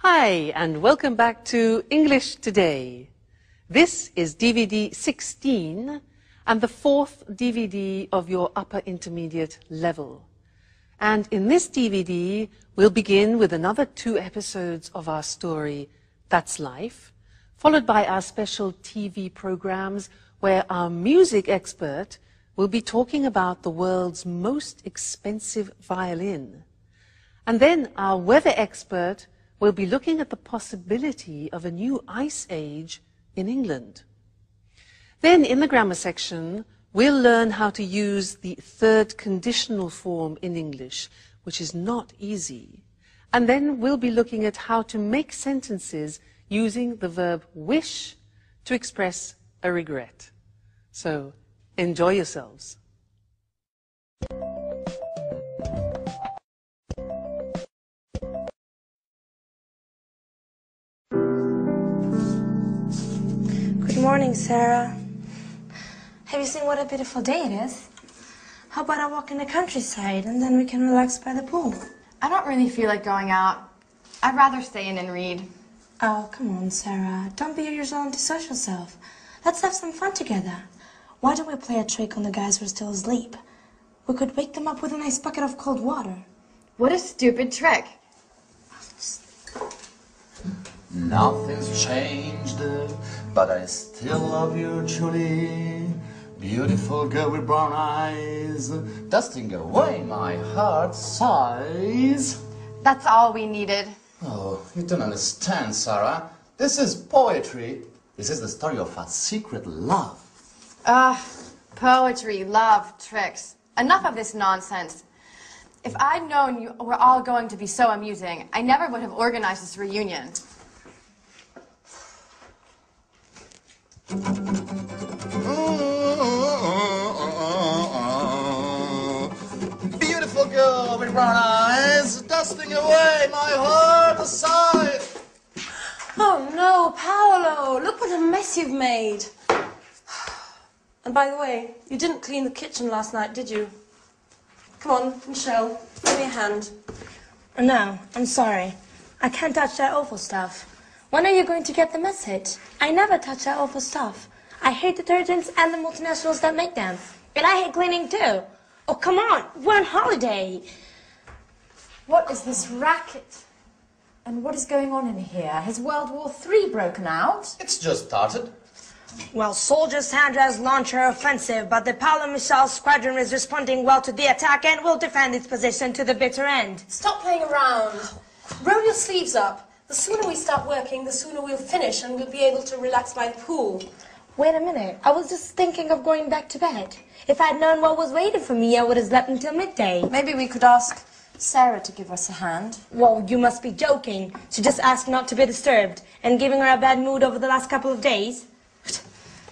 Hi, and welcome back to English Today. This is DVD 16 and the fourth DVD of your upper intermediate level. And in this DVD, we'll begin with another 2 episodes of our story, That's Life, followed by our special TV programs where our music expert will be talking about the world's most expensive violin. And then our weather expert will be looking at the possibility of a new ice age in England. Then in the grammar section, we'll learn how to use the third conditional form in English, which is not easy. And then we'll be looking at how to make sentences using the verb wish to express a regret. So, enjoy yourselves. Good morning, Sarah. Have you seen what a beautiful day it is? How about a walk in the countryside and then we can relax by the pool? I don't really feel like going out. I'd rather stay in and read. Oh, come on, Sarah. Don't be your usual antisocial self. Let's have some fun together. Why don't we play a trick on the guys who are still asleep? We could wake them up with a nice bucket of cold water. What a stupid trick. Nothing's changed, but I still love you, Julie. Beautiful girl with brown eyes, dusting away my heart's sighs. That's all we needed. Oh, you don't understand, Sarah. This is poetry. This is the story of a secret love. Poetry, love, tricks. Enough of this nonsense. If I'd known you were all going to be so amusing, I never would have organized this reunion. Beautiful girl with brown eyes, dusting away my heart aside. Oh no, Paolo! Look what a mess you've made. And by the way, you didn't clean the kitchen last night, did you? Come on, Michelle, give me a hand. No, I'm sorry. I can't touch that awful stuff. When are you going to get the message? I never touch that awful stuff. I hate detergents and the multinationals that make them. And I hate cleaning too. Oh, come on, we're on holiday. What is this racket? And what is going on in here? Has World War III broken out? It's just started. Well, soldiers Sandra's launch her offensive, but the Paolo Michel squadron is responding well to the attack and will defend its position to the bitter end. Stop playing around. Roll your sleeves up. The sooner we start working, the sooner we'll finish and we'll be able to relax by the pool. Wait a minute. I was just thinking of going back to bed. If I'd known what was waiting for me, I would have slept until midday. Maybe we could ask Sarah to give us a hand. Well, you must be joking. She just asked not to be disturbed and giving her a bad mood over the last couple of days.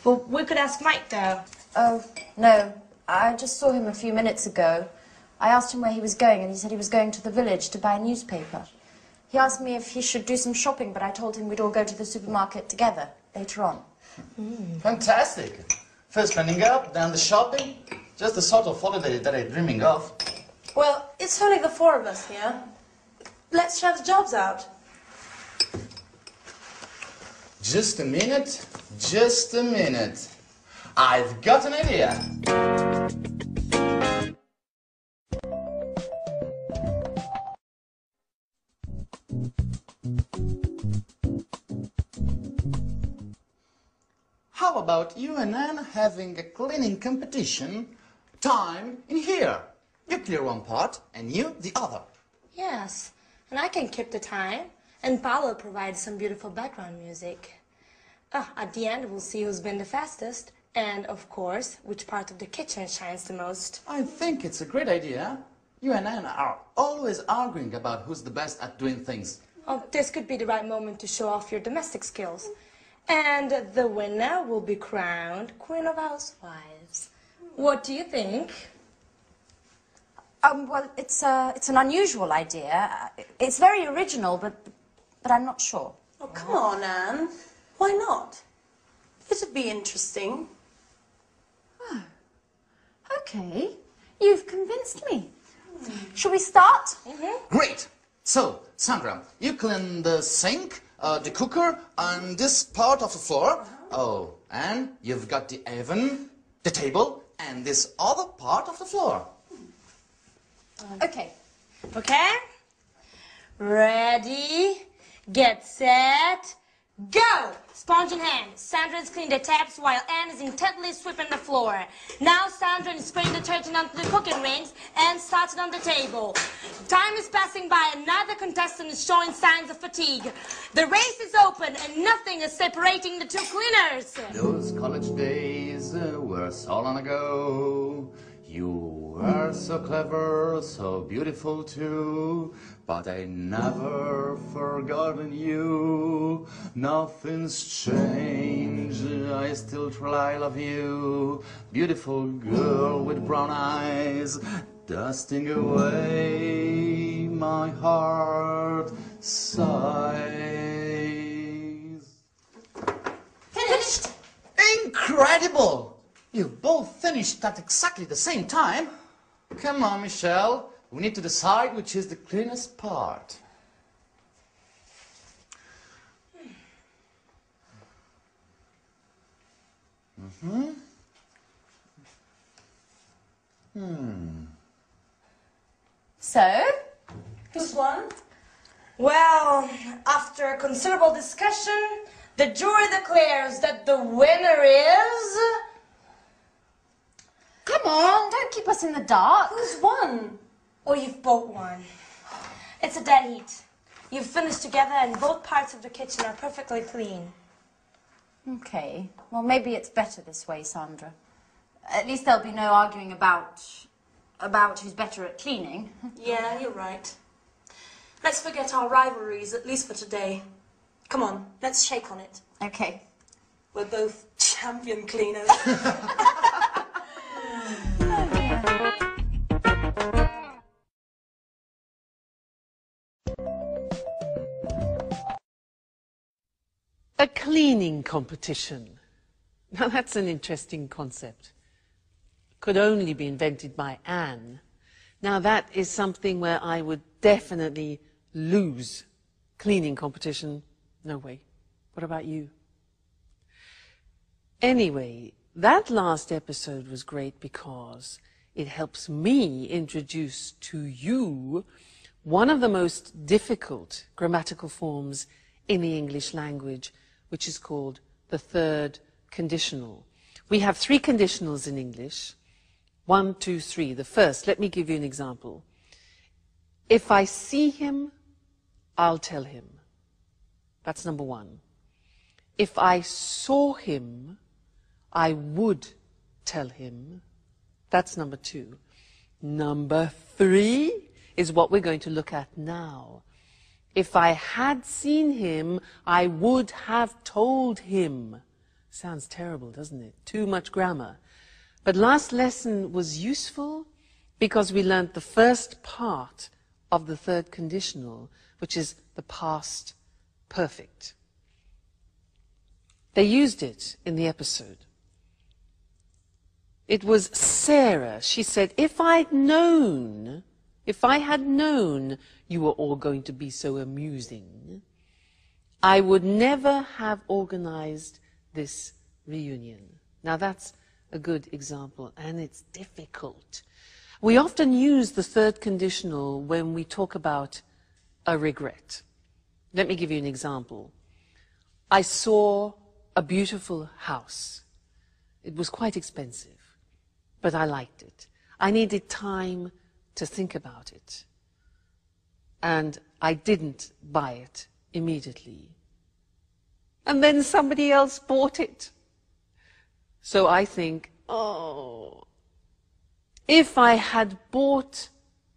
Well, we could ask Mike, though. Oh, no. I just saw him a few minutes ago. I asked him where he was going, and he said he was going to the village to buy a newspaper. He asked me if he should do some shopping, but I told him we'd all go to the supermarket together later on. Fantastic. First cleaning up, then the shopping. Just the sort of holiday that I'm dreaming of. Well, it's only the 4 of us here. Let's try the jobs out. Just a minute, just a minute. I've got an idea. How about you and Anne having a cleaning competition? Time in here. You clear one part and you the other. Yes, and I can keep the time. And Paolo provides some beautiful background music. At the end, we'll see who's been the fastest. And, of course, which part of the kitchen shines the most. I think it's a great idea. You and Anne are always arguing about who's the best at doing things. Oh, this could be the right moment to show off your domestic skills. And the winner will be crowned Queen of Housewives. What do you think? Well, it's an unusual idea. It's very original, but I'm not sure. Oh, come on, Anne. Why not? It'd be interesting. Oh, okay. You've convinced me. Shall we start? Great! So, Sandra, you clean the sink, the cooker, and this part of the floor. Oh, and you've got the oven, the table, and this other part of the floor. Okay. Okay? Ready, get set, go! Sponge in hand. Sandra has cleaned the taps while Anne is intently sweeping the floor. Now Sandra is spraying detergent onto the cooking rings and starts it on the table. Time is passing by. Another contestant is showing signs of fatigue. The race is open and nothing is separating the two cleaners. Those college days were so long ago. You were so clever, so beautiful too, but I never forgotten you. Nothing's changed, I still try love you. Beautiful girl with brown eyes, dusting away my heart sighs. Finished. Incredible! You both finished at exactly the same time. Come on, Michelle. We need to decide which is the cleanest part. So, Who's won? Well, after considerable discussion, the jury declares that the winner is... come on, don't keep us in the dark. Who's won? Or you've both won. It's a dead heat. You've finished together and both parts of the kitchen are perfectly clean. Okay, well maybe it's better this way, Sandra. At least there'll be no arguing about who's better at cleaning. Yeah, you're right. Let's forget our rivalries, at least for today. Come on, let's shake on it. Okay. We're both champion cleaners. A cleaning competition. Now that's an interesting concept. Could only be invented by Anne. Now that is something where I would definitely lose. Cleaning competition, no way. What about you? Anyway, that last episode was great because it helps me introduce to you one of the most difficult grammatical forms in the English language, which is called the third conditional. We have three conditionals in English. 1, 2, 3. The first, let me give you an example. If I see him, I'll tell him. That's number 1. If I saw him, I would tell him. That's number 2. Number 3 is what we're going to look at now. If I had seen him, I would have told him. Sounds terrible, doesn't it? Too much grammar. But last lesson was useful because we learned the first part of the third conditional, which is the past perfect. They used it in the episode. It was Sarah. She said, if I had known you were all going to be so amusing, I would never have organized this reunion. Now that's a good example, and it's difficult. We often use the third conditional when we talk about a regret. Let me give you an example. I saw a beautiful house. It was quite expensive, but I liked it. I needed time to think about it. And I didn't buy it immediately. And then somebody else bought it. So I think, oh, if I had bought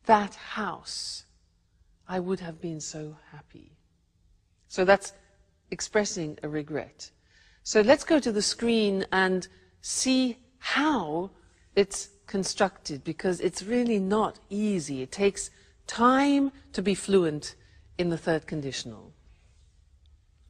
that house, I would have been so happy. So that's expressing a regret. So let's go to the screen and see how it's constructed, because it's really not easy. It takes time to be fluent in the third conditional.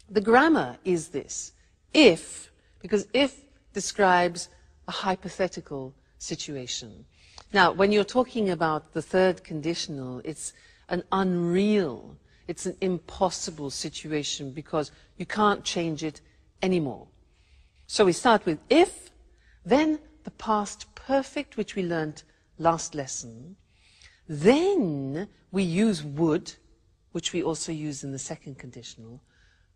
The grammar is this. If, because if describes a hypothetical situation. Now, when you're talking about the third conditional, it's an unreal, it's an impossible situation because you can't change it anymore. So we start with if, then the past perfect, which we learned last lesson. Then we use would, which we also use in the second conditional,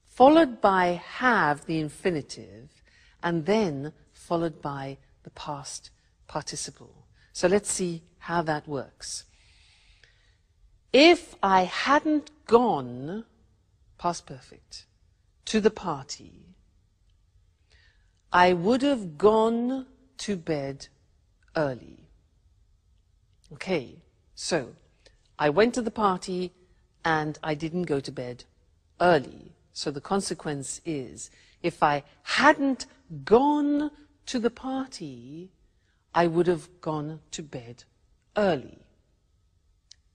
followed by have, the infinitive, and then followed by the past participle. So let's see how that works. If I hadn't gone, past perfect, to the party, I would have gone to bed early. Okay, so I went to the party and I didn't go to bed early. So the consequence is, if I hadn't gone to the party, I would have gone to bed early.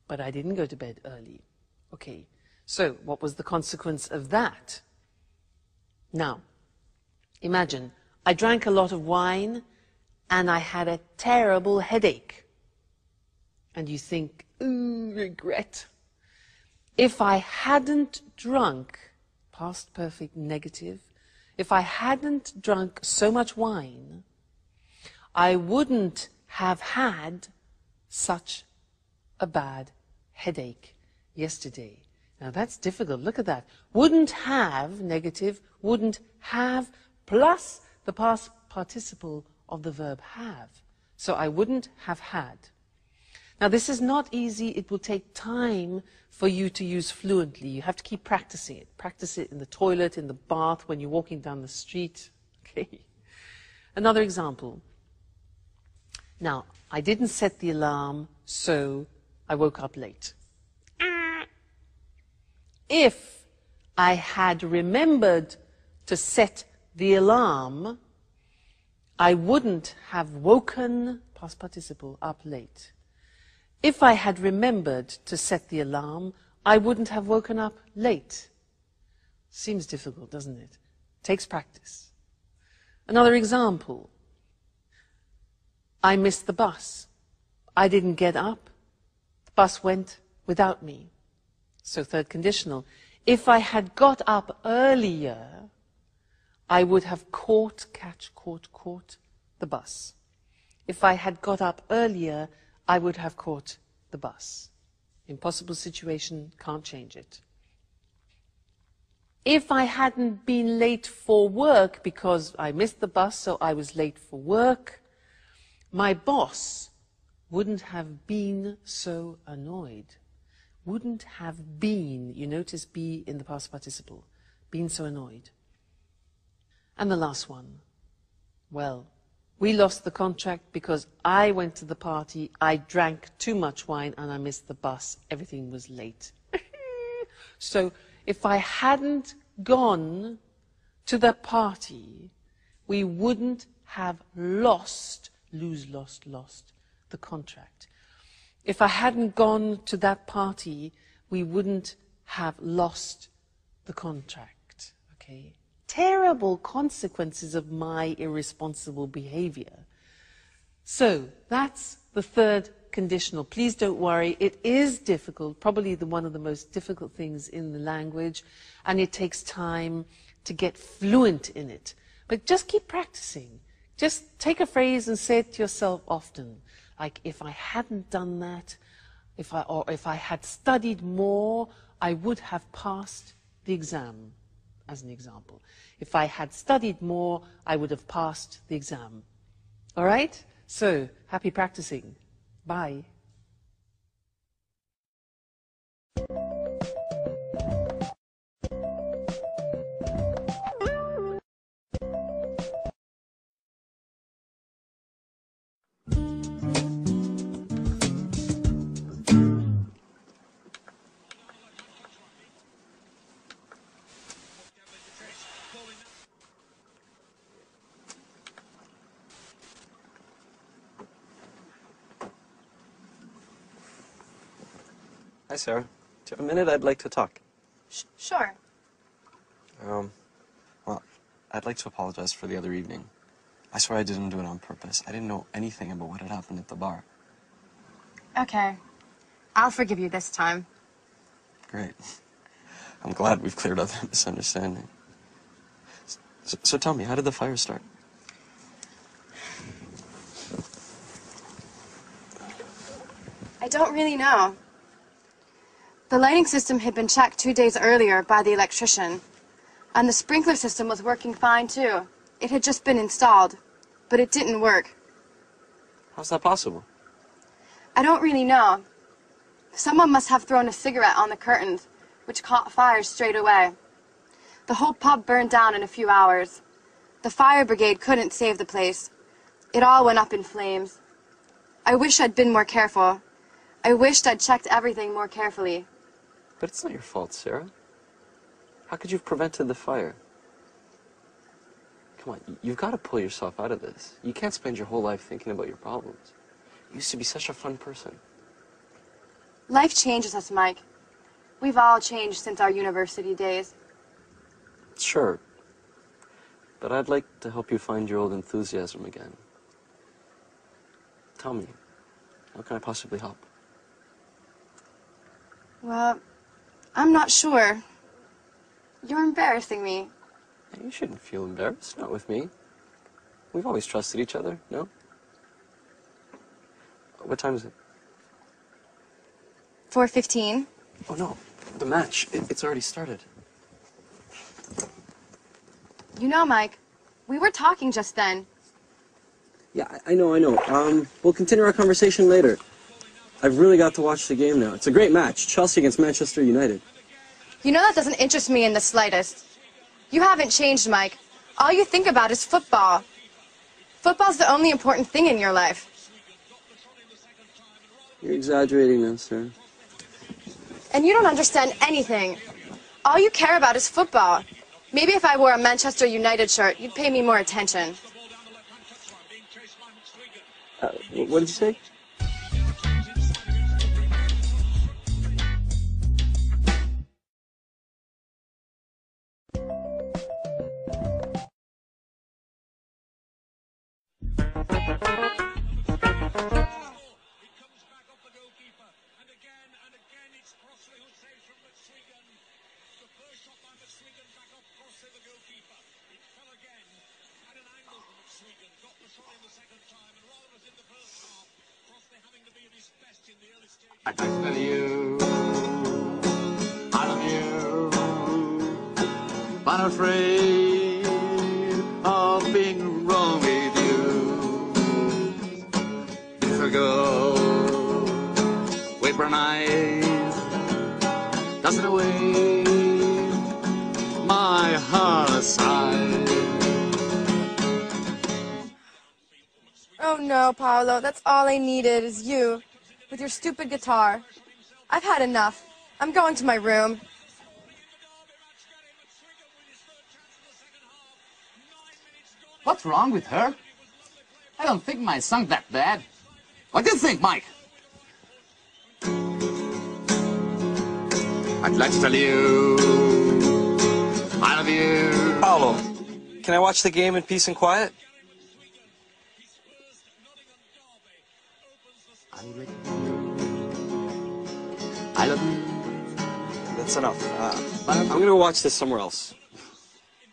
But I didn't go to bed early. Okay, so what was the consequence of that? Now, imagine I drank a lot of wine and I had a terrible headache. And you think, ooh, regret. If I hadn't drunk, past perfect negative, if I hadn't drunk so much wine, I wouldn't have had such a bad headache yesterday. Now that's difficult. Look at that. Wouldn't have, negative, wouldn't have, plus the past participle of the verb have. So I wouldn't have had. Now this is not easy. It will take time for you to use fluently. You have to keep practicing it. Practice it in the toilet, in the bath, when you're walking down the street. Okay. Another example. Now, I didn't set the alarm, so I woke up late. If I had remembered to set the alarm, I wouldn't have woken, past participle, up late. If I had remembered to set the alarm, I wouldn't have woken up late. Seems difficult, doesn't it? Takes practice. Another example. I missed the bus. I didn't get up. The bus went without me. So third conditional. If I had got up earlier, I would have caught the bus. If I had got up earlier, I would have caught the bus. Impossible situation, can't change it. If I hadn't been late for work because I missed the bus, so I was late for work, my boss wouldn't have been so annoyed. Wouldn't have been, you notice be in the past participle, been so annoyed. And the last one. Well, we lost the contract because I went to the party, I drank too much wine, and I missed the bus. Everything was late. So if I hadn't gone to the party, we wouldn't have lost the contract. If I hadn't gone to that party, we wouldn't have lost the contract. Okay? Terrible consequences of my irresponsible behavior. So that's the third conditional. Please don't worry, it is difficult, probably one of the most difficult things in the language, and it takes time to get fluent in it. But just keep practicing. Just take a phrase and say it to yourself often. Like, if I hadn't done that, if I had studied more, I would have passed the exam, as an example. If I had studied more, I would have passed the exam. All right? So, happy practicing. Bye. Hi, Sarah. Do you have a minute? I'd like to talk. Sure. Well, I'd like to apologize for the other evening. I swear I didn't do it on purpose. I didn't know anything about what had happened at the bar. Okay. I'll forgive you this time. Great. I'm glad we've cleared up that misunderstanding. So tell me, how did the fire start? I don't really know. The lighting system had been checked 2 days earlier by the electrician, and the sprinkler system was working fine too. It had just been installed, but it didn't work. How's that possible? I don't really know. Someone must have thrown a cigarette on the curtains, which caught fire straight away. The whole pub burned down in a few hours. The fire brigade couldn't save the place. It all went up in flames. I wish I'd been more careful. I wished I'd checked everything more carefully. But it's not your fault, Sarah. How could you have prevented the fire? Come on, you've got to pull yourself out of this. You can't spend your whole life thinking about your problems. You used to be such a fun person. Life changes us, Mike. We've all changed since our university days. Sure. But I'd like to help you find your old enthusiasm again. Tell me, how can I possibly help? Well, I'm not sure. You're embarrassing me. Hey, you shouldn't feel embarrassed, not with me. We've always trusted each other, no? What time is it? 4:15. Oh, no. The match. It's already started. You know, Mike, we were talking just then. Yeah, I know. We'll continue our conversation later. I've really got to watch the game now. It's a great match. Chelsea against Manchester United. You know that doesn't interest me in the slightest. You haven't changed, Mike. All you think about is football. Football's the only important thing in your life. You're exaggerating now, sir. And you don't understand anything. All you care about is football. Maybe if I wore a Manchester United shirt, you'd pay me more attention. What did you say? I can tell you, I love you, but I'm afraid of being wrong with you. Beautiful girl, with brown eyes, dancing away my heart aside. Oh no, Paolo, that's all I needed is you, with your stupid guitar. I've had enough. I'm going to my room. What's wrong with her? I don't think my song's that bad. What do you think, Mike? I'd like to tell you, I love you. Paolo, can I watch the game in peace and quiet? I love you. That's enough. I'm going to go watch this somewhere else.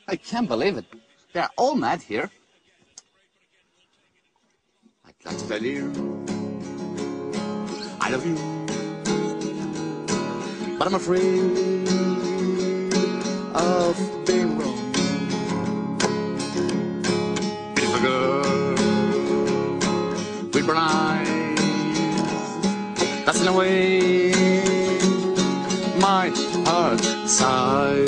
I can't believe it. They're all mad here. I'd like to tell you, I love you, but I'm afraid of being wrong. Beautiful girl with brown eyes, dancing away my heart sigh.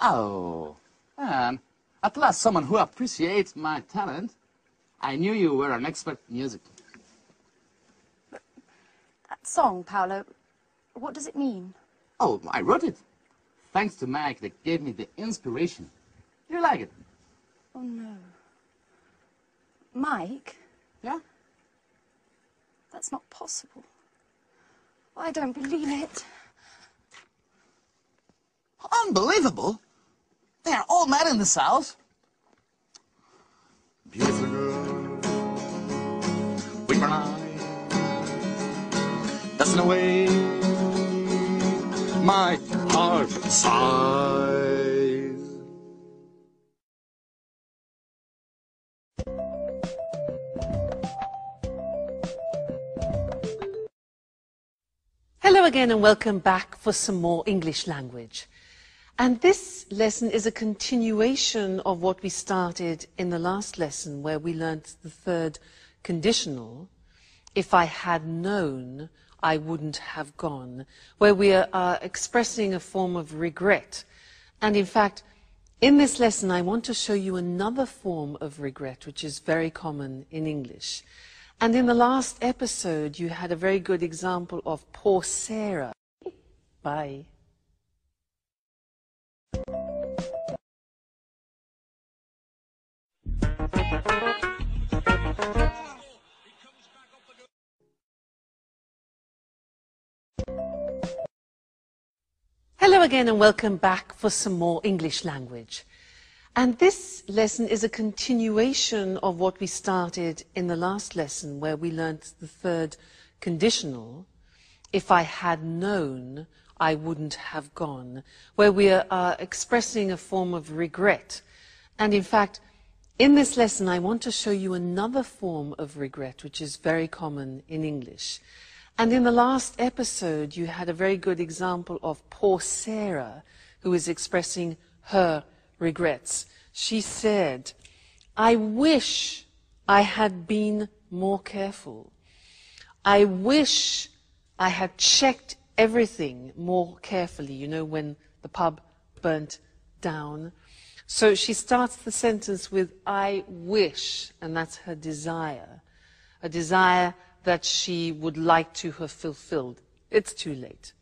Oh, and at last someone who appreciates my talent. I knew you were an expert in music. That song, Paolo, what does it mean? Oh, I wrote it. Thanks to Mike that gave me the inspiration. You like it? Oh, no. Mike? Yeah? That's not possible. I don't believe it. Unbelievable. They are all mad in this house. Beautiful girl with brown eyes, in a way my heart sighs. Hello again and welcome back for some more English language. And this lesson is a continuation of what we started in the last lesson, where we learnt the third conditional, if I had known, I wouldn't have gone, where we are expressing a form of regret. And in fact, in this lesson, I want to show you another form of regret, which is very common in English. And in the last episode, you had a very good example of poor Sarah. Bye. Hello again and welcome back for some more English language. And this lesson is a continuation of what we started in the last lesson, where we learnt the third conditional, if I had known, I wouldn't have gone, where we are expressing a form of regret. And in fact, in this lesson, I want to show you another form of regret, which is very common in English. And in the last episode, you had a very good example of poor Sarah, who is expressing her regrets. She said, I wish I had been more careful. I wish I had checked everything more carefully, you know, when the pub burnt down. So she starts the sentence with, I wish, and that's her desire. A desire that she would like to have fulfilled. It's too late.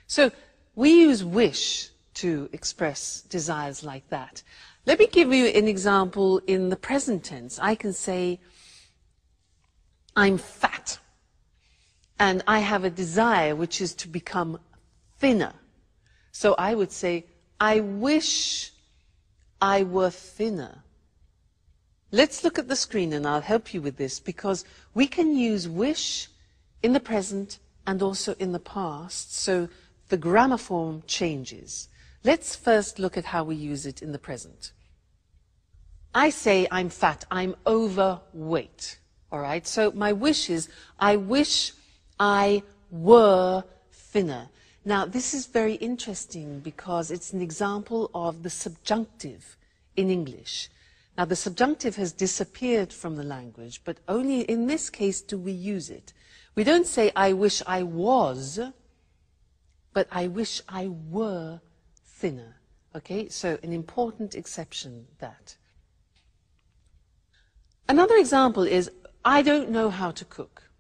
So we use wish to express desires like that. Let me give you an example in the present tense. I can say, I'm fat, and I have a desire which is to become thinner. So I would say, I wish I were thinner. Let's look at the screen and I'll help you with this, because we can use wish in the present and also in the past, so the grammar form changes. Let's first look at how we use it in the present. I say I'm fat, I'm overweight, all right? So my wish is, I wish I were thinner. Now, this is very interesting because it's an example of the subjunctive in English. Now, the subjunctive has disappeared from the language, but only in this case do we use it. We don't say, I wish I was, but I wish I were thinner. Okay, so an important exception, that. Another example is, I don't know how to cook,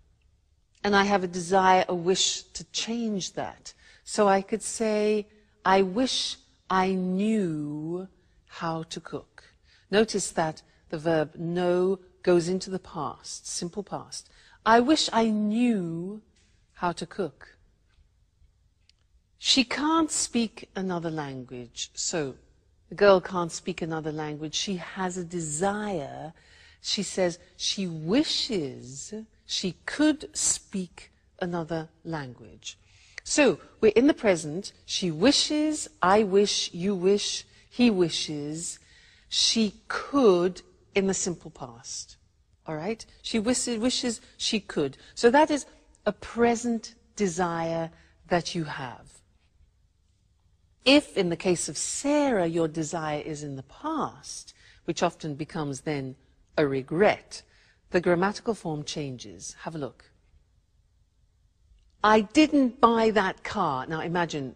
and I have a desire, a wish to change that. So I could say, I wish I knew how to cook. Notice that the verb know goes into the past, simple past. I wish I knew how to cook. She can't speak another language. So the girl can't speak another language. She has a desire. She says she wishes she could speak another language. So we're in the present. She wishes, I wish, you wish, he wishes. She could in the simple past. All right? She wishes she could. So that is a present desire that you have. If, in the case of Sarah, your desire is in the past, which often becomes then a regret, the grammatical form changes. Have a look. I didn't buy that car. Now imagine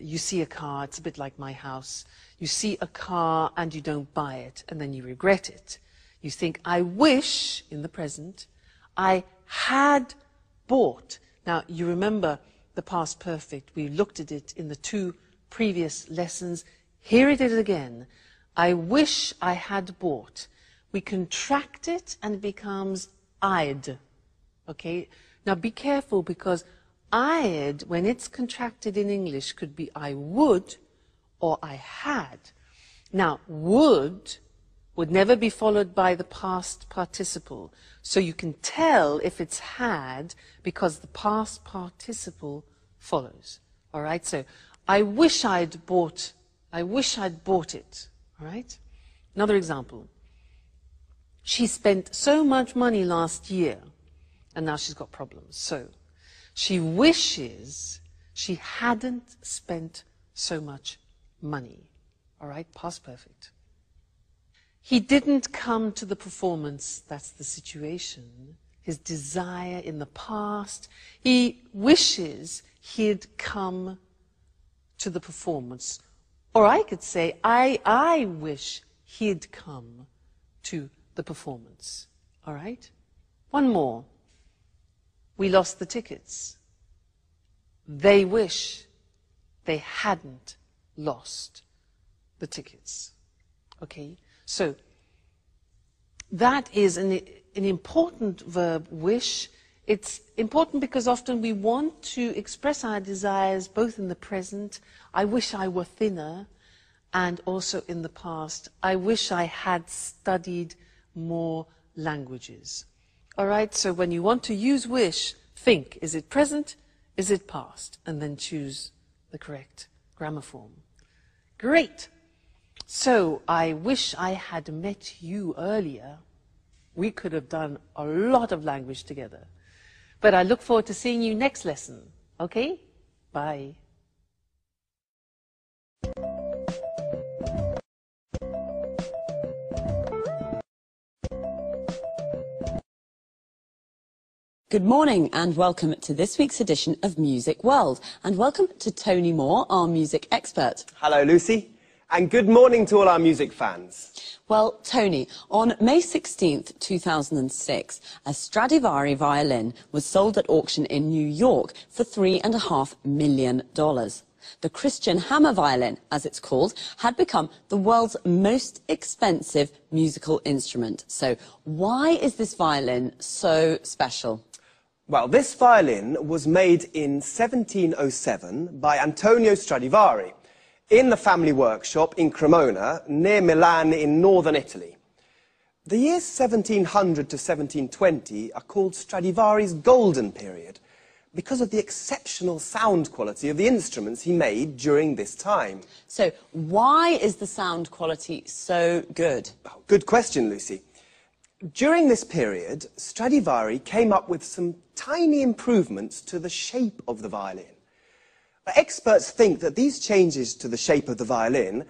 you see a car, it's a bit like my house. You see a car and you don't buy it, and then you regret it. You think, I wish, in the present, I had bought. Now you remember the past perfect. We looked at it in the 2 previous lessons. Here it is again. I wish I had bought. We contract it and it becomes I'd. Okay? Now be careful, because I'd, when it's contracted in English, could be I would or I had. Now, would would never be followed by the past participle. So you can tell if it's had because the past participle follows. All right? So I wish I'd bought it. All right? Another example. She spent so much money last year, and now she's got problems. So she wishes she hadn't spent so much money. All right? Past perfect. He didn't come to the performance. That's the situation. His desire in the past. He wishes he'd come to the performance. Or I could say, I wish he'd come to the performance. All right? One more. We lost the tickets. They wish they hadn't lost the tickets. Okay? So, that is an important verb, wish. It's important because often we want to express our desires both in the present, I wish I were thinner, and also in the past, I wish I had studied more languages. All right, so when you want to use wish, think, is it present, is it past? And then choose the correct grammar form. Great. So, I wish I had met you earlier. We could have done a lot of language together. But I look forward to seeing you next lesson. Okay? Bye. Good morning and welcome to this week's edition of Music World. And welcome to Tony Moore, our music expert. Hello, Lucy. And good morning to all our music fans. Well, Tony, on May 16th, 2006, a Stradivari violin was sold at auction in New York for $3.5 million. The Christian Hammer violin, as it's called, had become the world's most expensive musical instrument. So why is this violin so special? Well, this violin was made in 1707 by Antonio Stradivari in the family workshop in Cremona, near Milan in northern Italy. The years 1700 to 1720 are called Stradivari's golden period because of the exceptional sound quality of the instruments he made during this time. So why is the sound quality so good? Oh, good question, Lucy. During this period, Stradivari came up with some tiny improvements to the shape of the violin. Experts think that these changes to the shape of the violin,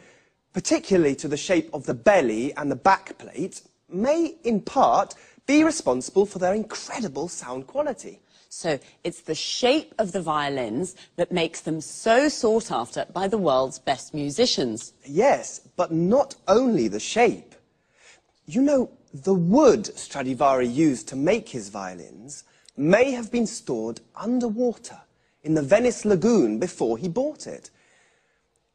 particularly to the shape of the belly and the back plate, may, in part, be responsible for their incredible sound quality. So it's the shape of the violins that makes them so sought after by the world's best musicians. Yes, but not only the shape. You know, the wood Stradivari used to make his violins may have been stored underwater in the Venice lagoon before he bought it.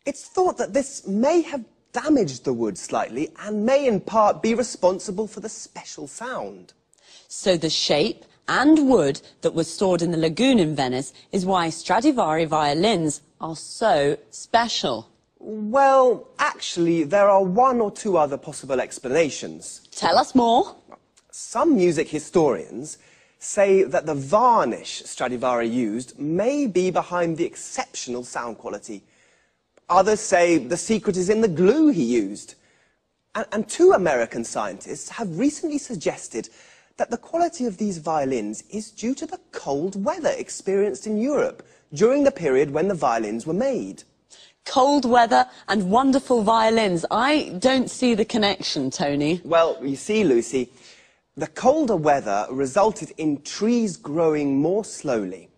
It's thought that this may have damaged the wood slightly and may in part be responsible for the special sound. So the shape and wood that was stored in the lagoon in Venice is why Stradivari violins are so special. Well, actually, there are one or two other possible explanations. Tell us more. Some music historians say that the varnish Stradivari used may be behind the exceptional sound quality. Others say the secret is in the glue he used. And two American scientists have recently suggested that the quality of these violins is due to the cold weather experienced in Europe during the period when the violins were made. Cold weather and wonderful violins. I don't see the connection, Tony. Well, you see, Lucy, the colder weather resulted in trees growing more slowly.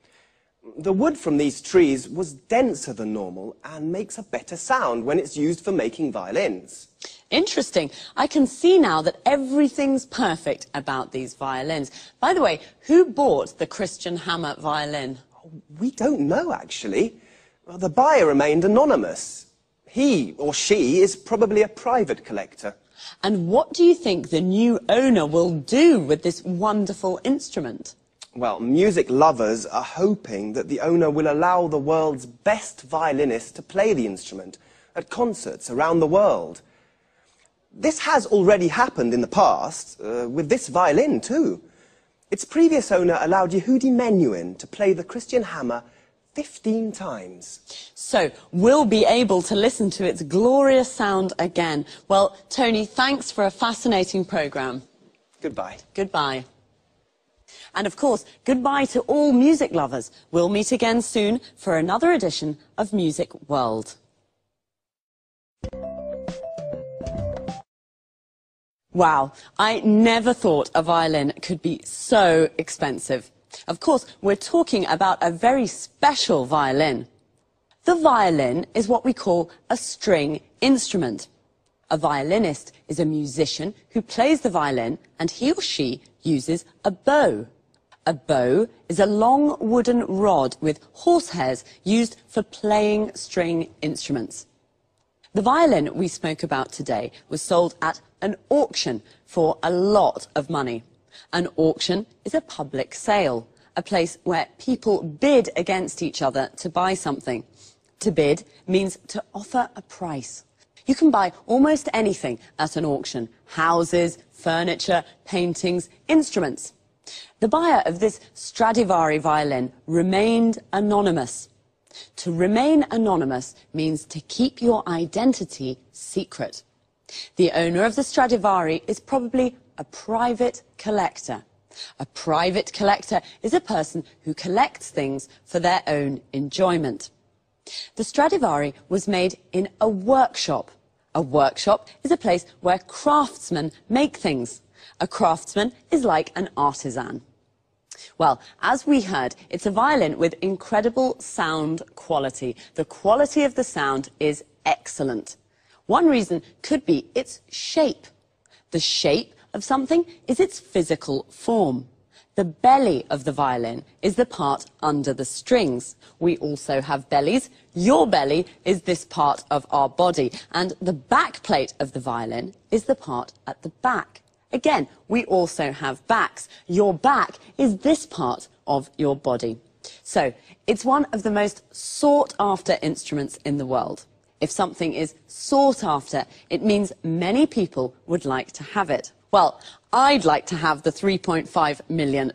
The wood from these trees was denser than normal and makes a better sound when it's used for making violins. Interesting. I can see now that everything's perfect about these violins. By the way, who bought the Christian Hammer violin? We don't know, actually. Well, the buyer remained anonymous. He or she is probably a private collector. And what do you think the new owner will do with this wonderful instrument? Well, music lovers are hoping that the owner will allow the world's best violinists to play the instrument at concerts around the world. This has already happened in the past, with this violin too. Its previous owner allowed Yehudi Menuhin to play the Christian Hammer 15 times. So we'll be able to listen to its glorious sound again. Well, Tony, thanks for a fascinating programme. Goodbye. Goodbye. And of course, goodbye to all music lovers. We'll meet again soon for another edition of Music World. Wow, I never thought a violin could be so expensive. Of course, we're talking about a very special violin. The violin is what we call a string instrument. A violinist is a musician who plays the violin, and he or she uses a bow. A bow is a long wooden rod with horsehairs used for playing string instruments. The violin we spoke about today was sold at an auction for a lot of money. An auction is a public sale, a place where people bid against each other to buy something. To bid means to offer a price. You can buy almost anything at an auction: houses, furniture, paintings, instruments. The buyer of this Stradivari violin remained anonymous. To remain anonymous means to keep your identity secret. The owner of the Stradivari is probably a private collector. A private collector is a person who collects things for their own enjoyment. The Stradivari was made in a workshop. A workshop is a place where craftsmen make things. A craftsman is like an artisan. Well, as we heard, it's a violin with incredible sound quality. The quality of the sound is excellent. One reason could be its shape. The shape of something is its physical form. The belly of the violin is the part under the strings. We also have bellies. Your belly is this part of our body, and the back plate of the violin is the part at the back. Again, we also have backs. Your back is this part of your body. So, it's one of the most sought-after instruments in the world. If something is sought after, it means many people would like to have it. Well, I'd like to have the $3.5 million.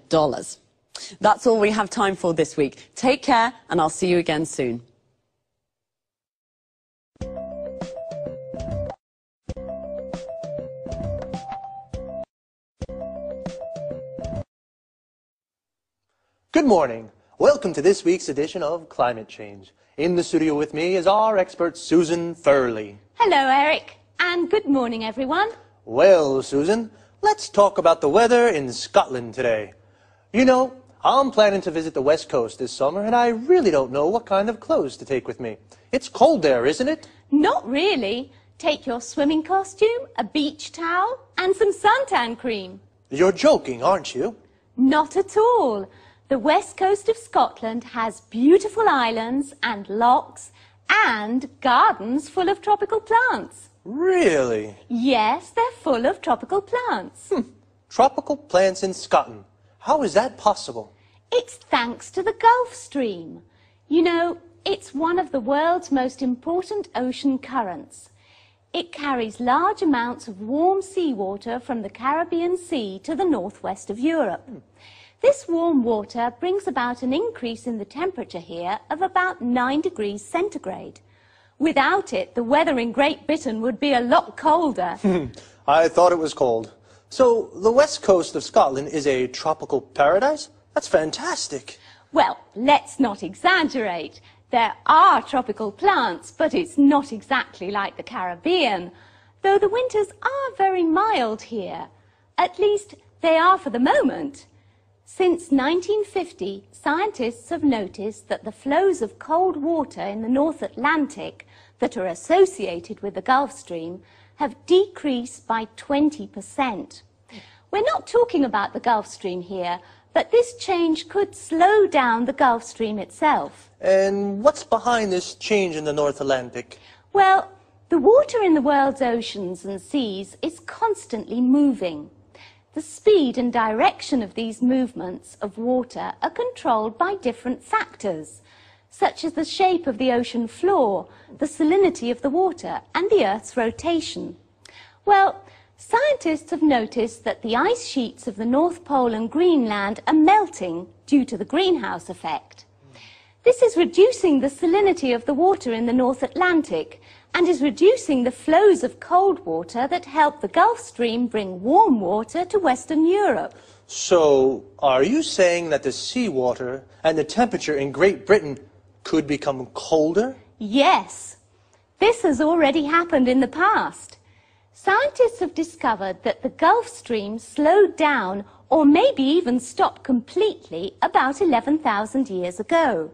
That's all we have time for this week. Take care, and I'll see you again soon. Good morning. Welcome to this week's edition of Climate Change. In the studio with me is our expert, Susan Furley. Hello, Eric, and good morning, everyone. Well, Susan, let's talk about the weather in Scotland today. You know, I'm planning to visit the West Coast this summer, and I really don't know what kind of clothes to take with me. It's cold there, isn't it? Not really. Take your swimming costume, a beach towel, and some suntan cream. You're joking, aren't you? Not at all. The west coast of Scotland has beautiful islands and lochs and gardens full of tropical plants. Really? Yes, they're full of tropical plants. Tropical plants in Scotland. How is that possible? It's thanks to the Gulf Stream. You know, it's one of the world's most important ocean currents. It carries large amounts of warm seawater from the Caribbean Sea to the northwest of Europe. This warm water brings about an increase in the temperature here of about 9 degrees centigrade. Without it, the weather in Great Britain would be a lot colder. I thought it was cold. So, the west coast of Scotland is a tropical paradise? That's fantastic. Well, let's not exaggerate. There are tropical plants, but it's not exactly like the Caribbean, though the winters are very mild here. At least, they are for the moment. Since 1950, scientists have noticed that the flows of cold water in the North Atlantic that are associated with the Gulf Stream have decreased by 20%. We're not talking about the Gulf Stream here, but this change could slow down the Gulf Stream itself. And what's behind this change in the North Atlantic? Well, the water in the world's oceans and seas is constantly moving. The speed and direction of these movements of water are controlled by different factors, such as the shape of the ocean floor, the salinity of the water, and the Earth's rotation. Well, scientists have noticed that the ice sheets of the North Pole and Greenland are melting due to the greenhouse effect. This is reducing the salinity of the water in the North Atlantic and is reducing the flows of cold water that help the Gulf Stream bring warm water to Western Europe. So, are you saying that the seawater and the temperature in Great Britain could become colder? Yes. This has already happened in the past. Scientists have discovered that the Gulf Stream slowed down or maybe even stopped completely about 11,000 years ago.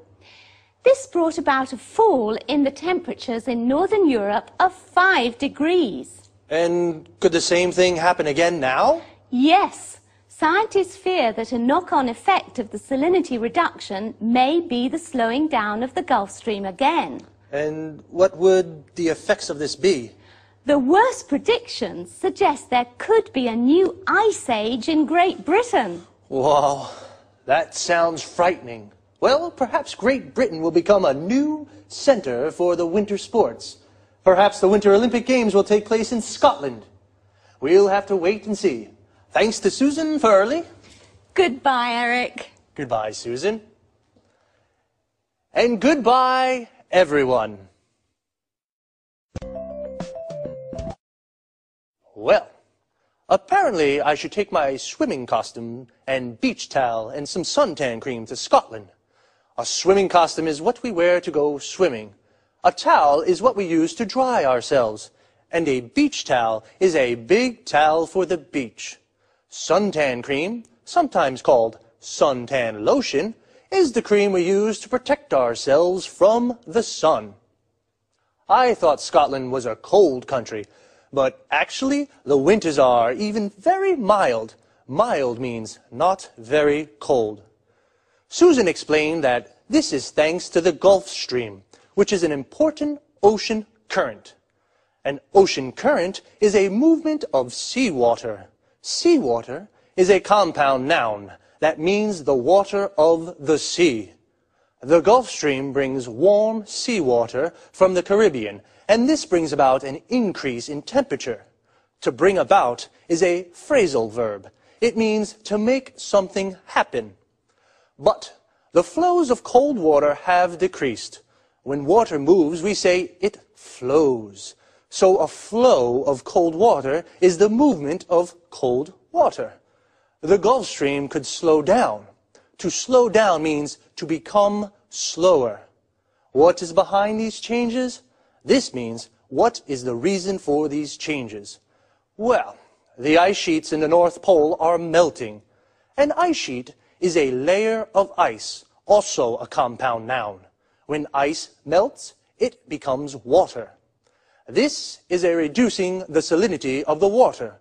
This brought about a fall in the temperatures in Northern Europe of 5 degrees. And could the same thing happen again now? Yes. Scientists fear that a knock-on effect of the salinity reduction may be the slowing down of the Gulf Stream again. And what would the effects of this be? The worst predictions suggest there could be a new ice age in Great Britain. Wow, that sounds frightening. Well, perhaps Great Britain will become a new center for the winter sports. Perhaps the Winter Olympic Games will take place in Scotland. We'll have to wait and see. Thanks to Susan Furley. Goodbye, Eric. Goodbye, Susan. And goodbye, everyone. Well, apparently I should take my swimming costume and beach towel and some suntan cream to Scotland. A swimming costume is what we wear to go swimming. A towel is what we use to dry ourselves. And a beach towel is a big towel for the beach. Suntan cream, sometimes called suntan lotion, is the cream we use to protect ourselves from the sun. I thought Scotland was a cold country, but actually the winters are even very mild. Mild means not very cold. Susan explained that this is thanks to the Gulf Stream, which is an important ocean current. An ocean current is a movement of seawater. Seawater is a compound noun that means the water of the sea. The Gulf Stream brings warm seawater from the Caribbean, and this brings about an increase in temperature. To bring about is a phrasal verb. It means to make something happen. But the flows of cold water have decreased. When water moves, we say it flows. So a flow of cold water is the movement of cold water. The Gulf Stream could slow down. To slow down means to become slower. What is behind these changes? This means, what is the reason for these changes? Well, the ice sheets in the North Pole are melting. An ice sheet is a layer of ice, also a compound noun. When ice melts, it becomes water. This is a reducing the salinity of the water.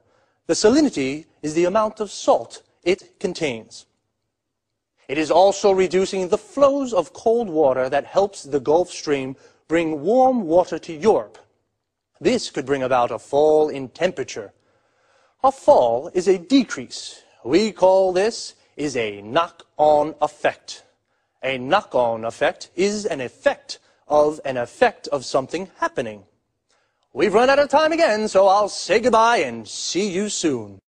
The salinity is the amount of salt it contains. It is also reducing the flows of cold water that helps the Gulf Stream bring warm water to Europe. This could bring about a fall in temperature. A fall is a decrease. We call this is a knock-on effect. A knock-on effect is an effect of something happening. We've run out of time again, so I'll say goodbye and see you soon.